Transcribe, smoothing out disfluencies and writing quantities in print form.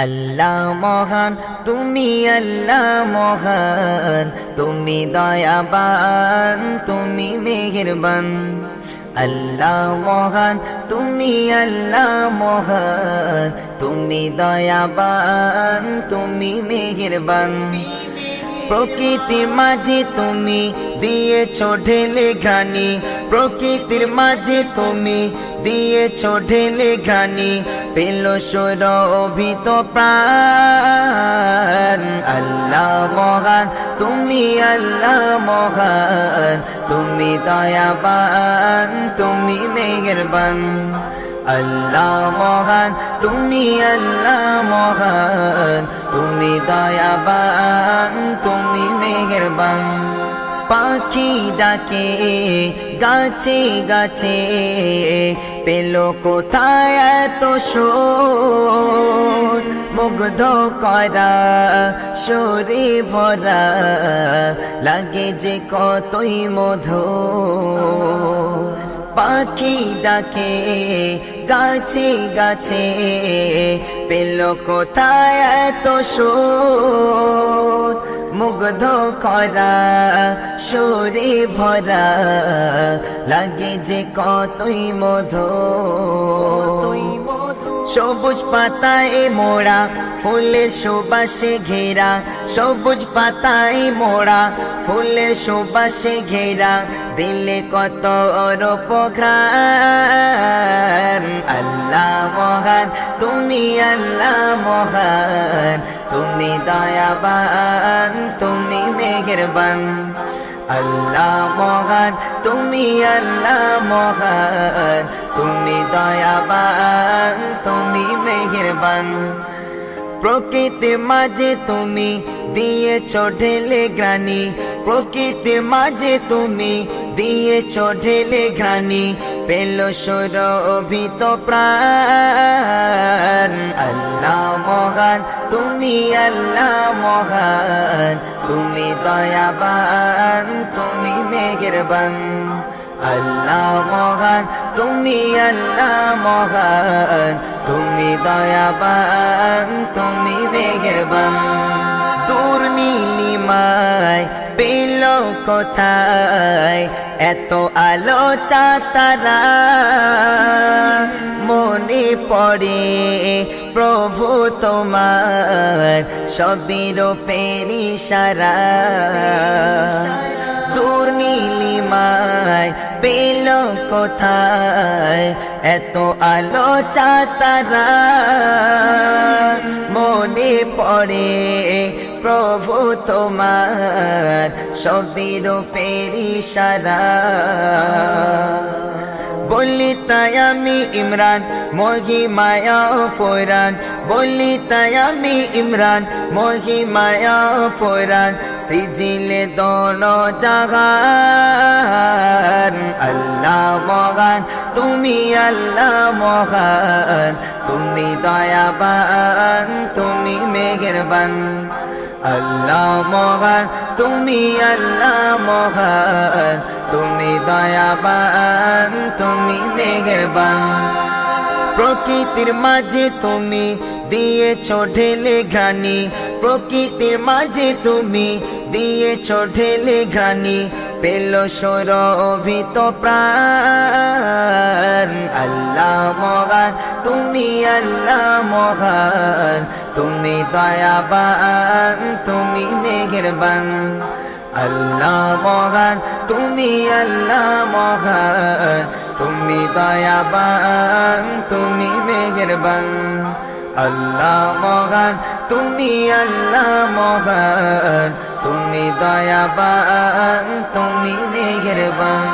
আল্লাহ মহান তুমি, আল্লাহ মহান তুমি, দয়াবান তুমি, মেহেরবান। আল্লাহ মহান তুমি, আল্লাহ মহান তুমি, দয়াবান তুমি, মেহেরবান। প্রকৃতির মাঝে তুমি দিয়েছো ঢেলে ঘানি, প্রকৃতির মাঝে তুমি দিয়েছো ঢেলে ঘানি, পেল সুরভিত প্রাণ। আল্লাহ মহান তুমি, আল্লাহ মহান তুমি, দয়াবান তুমি, মেহেরবান। আল্লাহ মহান তুমি, আল্লাহ মহান তুমি, দয়াবান তুমি, মেহেরবান। পাখি ডাকে গাছে গাছে, পেল কোথায় এত সুর, মুগ্ধ করা সুরে ভরা, লাগে যে কতই মধুর। পাখি ডাকে গাছে গাছে, পেল কোথায় এত সুর, মুগ্ধ করা সুরে ভরা, লাগে যে কতই মধুর। সবুজ পাতায় মোড়া ফুলের সুবাসে ঘেরা, সবুজ পাতায় মোড়া ফুলের সুবাসে ঘেরা, দিলে কত অরূপ ঘ্রাণ। আল্লাহ মহান তুমি, আল্লাহ মহান তুমি, দয়াবান তুমি, মেহেরবান। আল্লাহ মহান তুমি, আল্লাহ মহান তুমি, দয়াবান তুমি, মেহেরবান। প্রকৃতির মাঝে তুমি দিয়েছো ঢেলে ঘ্রাণি, প্রকৃতির মাঝে তুমি দিয়েছো ঢেলে ঘ্রাণি, পেল সুরভিত প্রাণ। আল্লাহ মহান তুমি, আল্লাহ মহান তুমি, দয়াবান তুমি, মেহেরবান। আল্লাহ মহান তুমি, আল্লাহ মহান তুমি, দয়াবান তুমি, মেহেরবান। দূর নীলিমায় পেল কোথায় এত আলো চাতারা, মনে পড়ে প্রভু তোমার সবই রূপের ইশারা। দূর নীলিমায় পেল কোথায় এত আলো চাতারা, মনে পড়ে প্রভু তোমার সবই রূপের ইশারা। বলি তাই আমি ইমরান মহিমায়া ফোরান, বলি তাই আমি ইমরান মহিমায়া ফোরান, সিজিলে দোনো জাহান। আল্লাহ মহান তুমি, আল্লাহ মহান তুমি, দয়াবান তুমি, মেহেরবান। আল্লাহ মহান তুমি, আল্লাহ মহান তুমি, দয়াবান তুমি, মেহেরবান। প্রকৃতির মাঝে তুমি দিয়েছো ঢেলে ঘ্রাণি, প্রকৃতির মাঝে তুমি দিয়েছো ঢেলে ঘ্রাণি, পেল সুরভিত প্রাণ। আল্লাহ মহান তুমি, আল্লাহ মহান তুমি, দয়াবান তুমি, মেহেরবান। আল্লাহ মহান তুমি, আল্লাহ মহান তুমি, দয়াবান তুমি, মেহেরবান। আল্লাহ মহান তুমি, আল্লাহ মহান তুমি, দয়াবান তুমি, মেহেরবান।